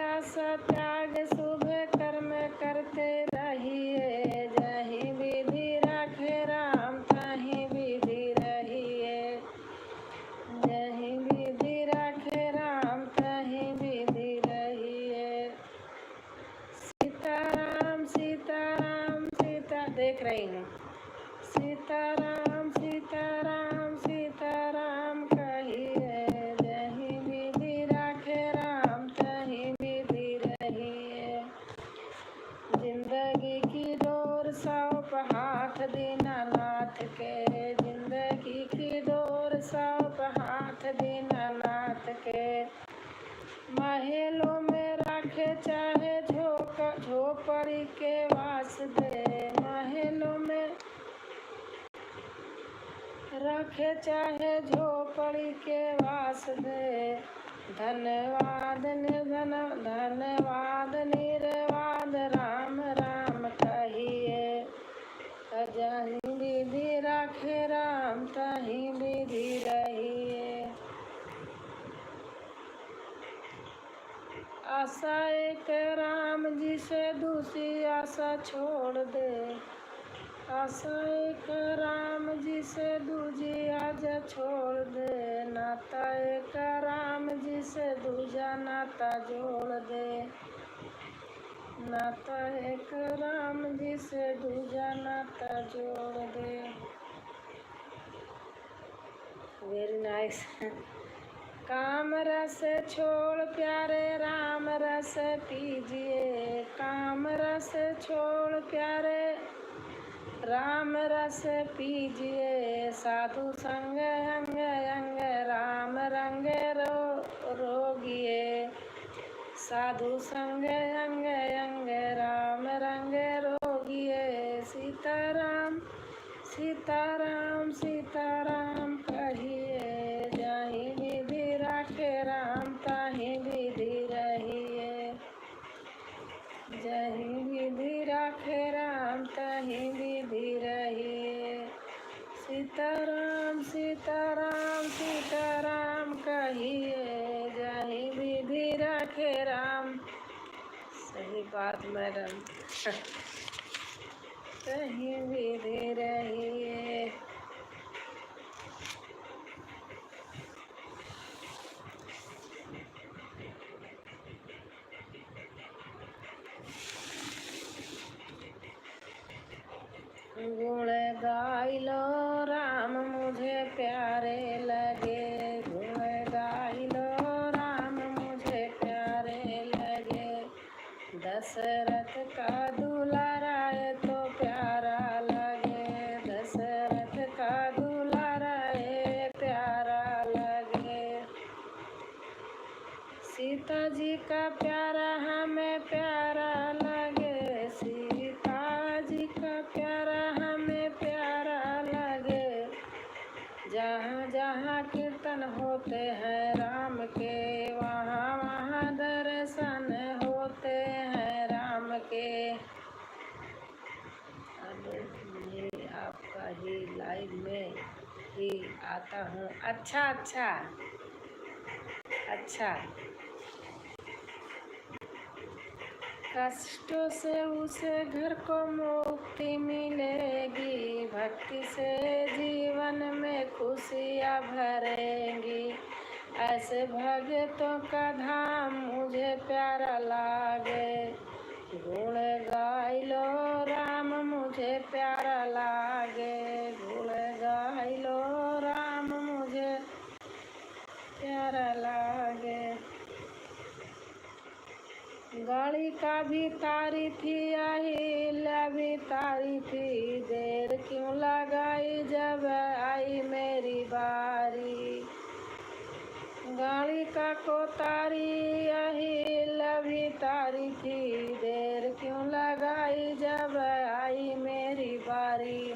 [SPEAKER 1] आशा त्याग शुभ कर्म करते रहिए, जहीं विधि राखे राम तहीं विधि रहिए, जहीं विधि राखे राम तहीं विधि रहिए। सीताराम सीताराम सीता देख रही हूँ। सीताराम सीताराम सीताराम कहिए, जहीं विधि राखे राम तहीं विधि रहिए। जिंदगी की डोर सौंप हाथ दीनानाथ के, जिंदगी की डोर सौंप हाथ दीनानाथ के। महलों में राखे चाहे झोपड़ी के वास दे, महलों में रखे चाहे झोपड़ी के वास दे। धन्यवाद धन्यवाद निर्वाद राम राम कहिए, जहीं विधि राखे राम तहीं विधि रहिए। आशा एक राम जी से दूसरी आशा छोड़ दे, आशा एक राम जी से दूजी आशा छोड़ दे। नाता एक राम जी से दूजा नाता जोड़ दे, नाता एक राम जी से दूजा नाता जोड़ दे। Very nice. काम रस छोड़ प्यारे राम रस पीजिए, काम रस छोड़ प्यारे राम रस पीजिए। साधु संग अंग अंग राम रंग रोगिए, साधु संग अंग अंग राम रंग रोगिए। सीताराम सीताराम सीताराम कहिए, जहीं विधि राखे राम ताहीं विधि रहिए, जहीं विधि राखे राम तहीं विधि रहिए। सीताराम सीताराम सीताराम कहिए, जहीं विधि राखे राम। सही बात मैडम। तहीं विधि रहिए। गुण गाई लो राम मुझे प्यारे लगे, गुण गाई लो राम मुझे प्यारे लगे। दशरथ का दुलारा है तो प्यारा लगे, दशरथ का दुलारा है प्यारा लगे। सीता जी का प्यारा हमें प्यारा लगे, सीता जी का प्यारा हमें प्यारा लगे। जहाँ जहाँ कीर्तन होते हैं राम के, वहाँ वहाँ दर्शन होते हैं राम के। अब मैं आपका ही लाइव में ही आता हूँ। अच्छा। अच्छा। कष्टों से उसे घर को मुक्ति मिलेगी, भक्ति से जीवन में खुशियाँ भरेंगी। ऐसे भक्तों का धाम मुझे प्यारा लागे, गुण गाई लो राम मुझे प्यारा लागे, गुण गाई लो राम मुझे प्यारा लागे। गाड़ी का भी तारी थी, अहिल्या भी तारी थी, देर क्यों लगाई जब आई मेरी बारी। गाड़ी का को तारी अहिल्या भी तारी थी, देर क्यों लगाई जब आई मेरी बारी।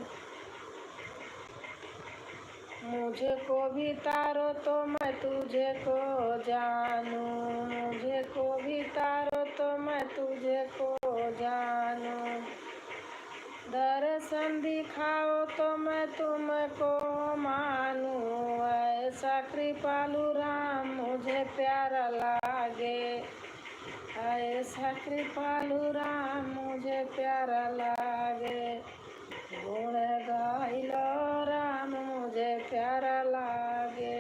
[SPEAKER 1] मुझे को भी तारो तो मैं तुझे को जानूं, मुझे को भी तारो तो मैं तुझे को जानूं। दर्शन दिखाओ तो मैं तुमको मानूं, ऐसा कृपालु राम मुझे प्यारा लागे, ऐसा कृपालु राम मुझे प्यारा लागे। गुण गाई लो राम मुझे प्यारा लागे।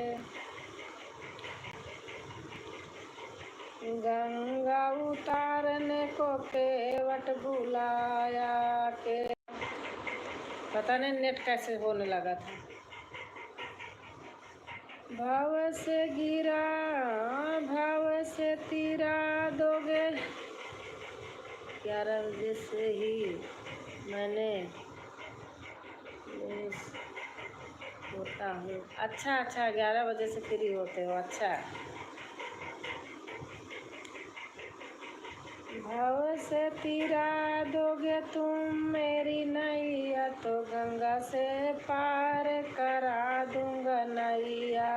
[SPEAKER 1] गंगा उतारने को केवट बुलाया के, पता नहीं नेट कैसे होने लगा था। भाव से गिरा भाव से तीरा दोगे, 11 बजे से ही मैंने होता हूँ। अच्छा 11 बजे से फ्री होते हो। अच्छा, भाव से तीरा दोगे तुम मेरी नैया, तो गंगा से पार करा दूंगा नैया।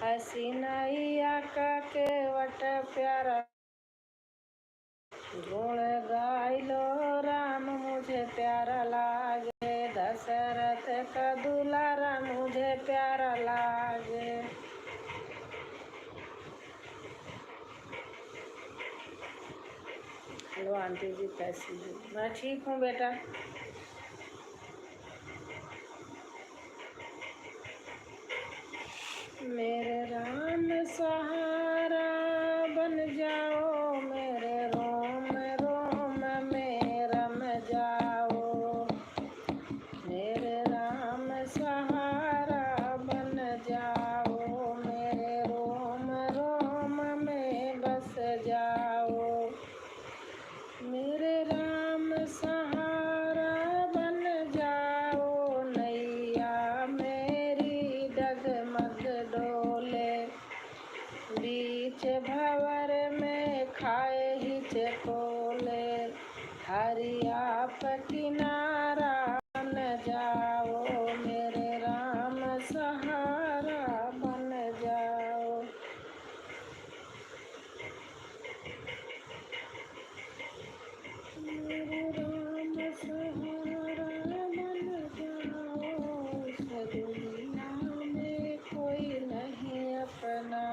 [SPEAKER 1] ऐसी नैया का केवट प्यारा, गुण गाई लो राम मुझे प्यारा लागे, दशरथ का दुलारा मुझे प्यारा लागे। हेलो आंटी जी, कैसी हो? मैं ठीक हूँ बेटा। मेरे राम सहारा बन जाओ, मेरे रोम रोम में रम जाओ। मेरे राम सहारा बन जाओ, मेरे रोम रोम में बस जाओ। मेरे राम सहारा बन जाओ, नैया मेरी डगमग डोले। बीच भंवर में खाए हिच कोले, हरि आप किनारा बन जाओ, मेरे राम सहारा बन जाओ। मेरे राम सहारा बन जाओ, इस दुनिया में कोई नहीं अपना,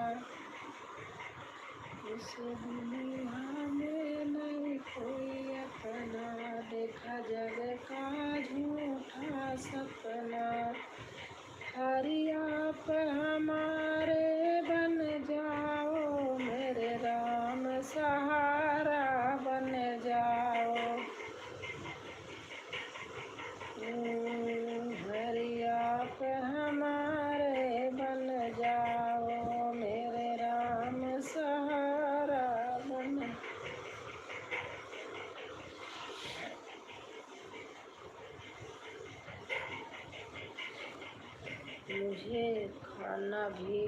[SPEAKER 1] इस दुनिया में नहीं कोई अपना। देखा जग का झूठा सपना, हरि आप हमारे बन जाओ, मेरे राम सहारा बन जाओ। हरि आप हमारे बन जाओ, मेरे राम सहारा बन। मुझे खाना भी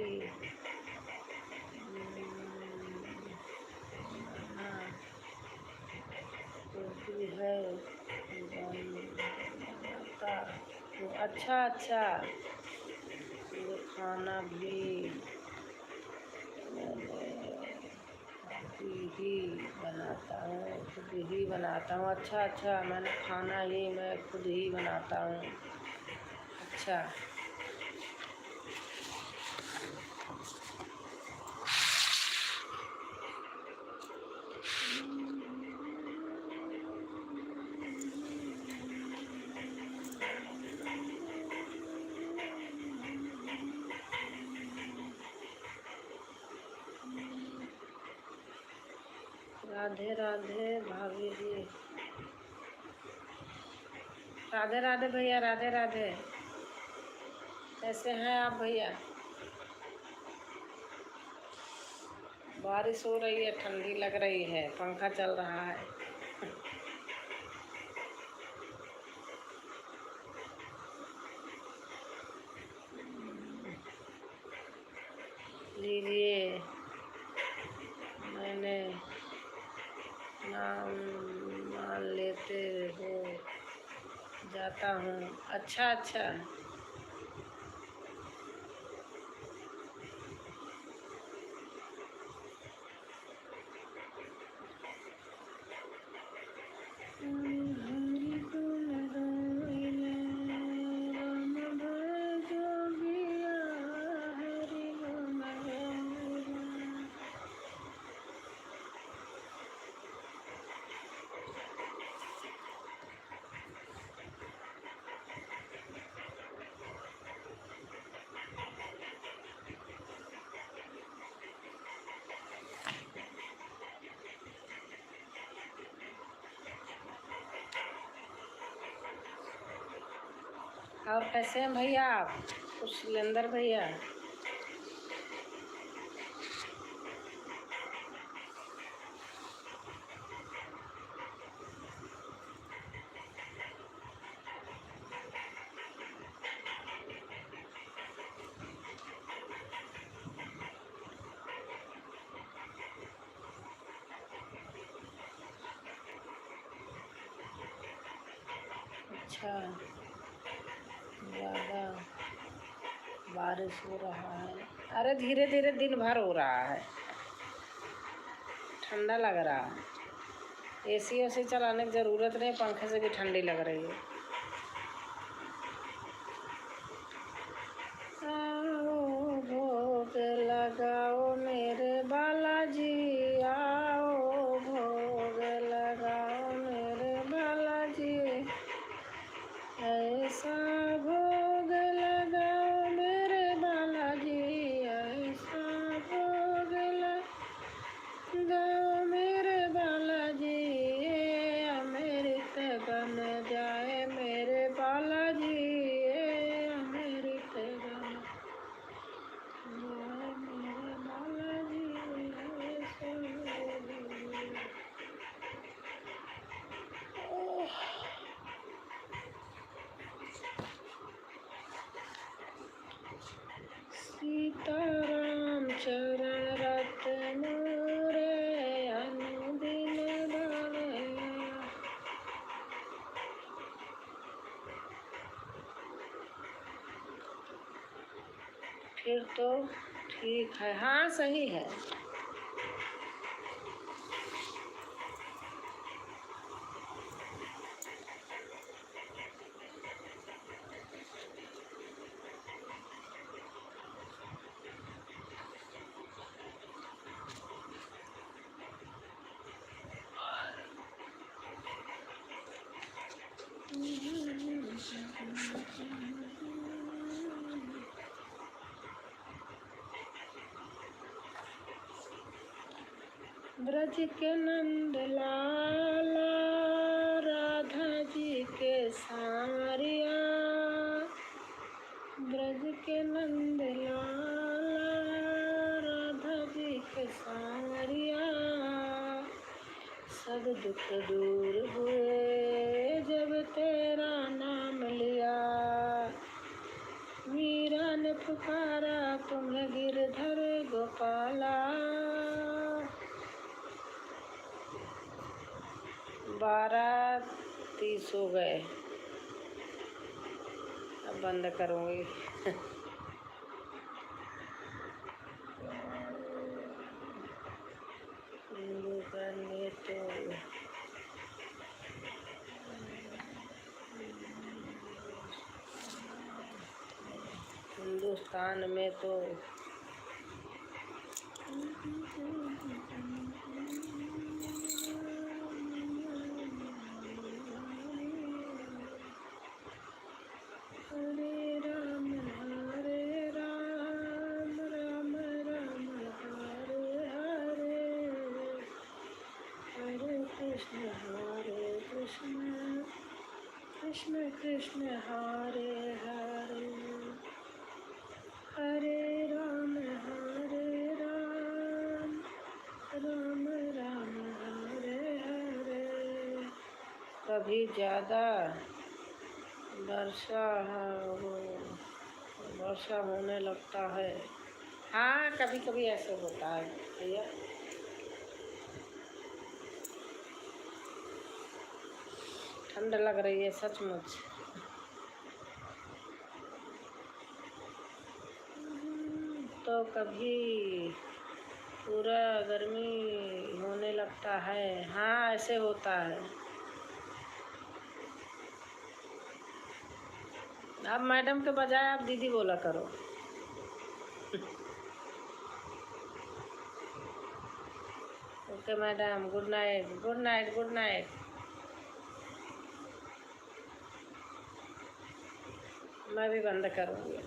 [SPEAKER 1] है बनता। अच्छा, मुझे खाना भी ही बनाता हूँ, खुद ही बनाता हूँ। अच्छा, मैंने खाना ही मैं खुद ही बनाता हूँ। अच्छा, राधे राधे भाभी जी। राधे राधे भैया, राधे राधे। कैसे हैं आप भैया? बारिश हो रही है, ठंडी लग रही है, पंखा चल रहा है। लीजिए, मैंने नाम मान लेते हो जाता हूँ। अच्छा अच्छा। और कैसे हैं भैया आप? कुछ सिलेंडर भैया। अच्छा, ज़्यादा बारिश हो रहा है। अरे धीरे धीरे दिन भर हो रहा है, ठंडा लग रहा है। एसी वैसी चलाने की ज़रूरत नहीं, पंखे से भी ठंडी लग रही है। आओ भोग लगाओ मेरे बालाजी, आओ भोग लगाओ मेरे बालाजी, ऐसा भोग लगाओ मेरे बालाजी, ऐसा भोग लगाओ मेरे बालाजी, अमृत बन जाए मेरे बालाजी, अमृत बन जाए मेरे बालाजी, ऐसा भोग। सीताराम चरण रत मोरे, अनुदिन गावे। फिर तो ठीक है, हाँ सही है। ब्रज के नंद लाला, राधा जी के सारिया, ब्रज के नंद लाला, राधा जी के सारिया, सब दुख दूर हुए जब तेरा नाम लिया, मीरा ने पुकारा तुम्हें गिरधर गोपाला। 12:30 हो गए, अब बंद करूँगी। करने तो हिंदुस्तान में तो हरे राम राम राम हरे हरे, कृष्ण हरे कृष्ण कृष्ण कृष्ण हरे हरे हरे राम राम राम हरे हरे। कभी ज़्यादा वर्षा होने लगता है। हाँ, कभी कभी ऐसे होता है भैया। ठंड लग रही है सचमुच। तो कभी पूरा गर्मी होने लगता है। हाँ, ऐसे होता है। अब मैडम के बजाय आप दीदी बोला करो। Okay madam, good night good night good night. मैं भी बंद करूँगी।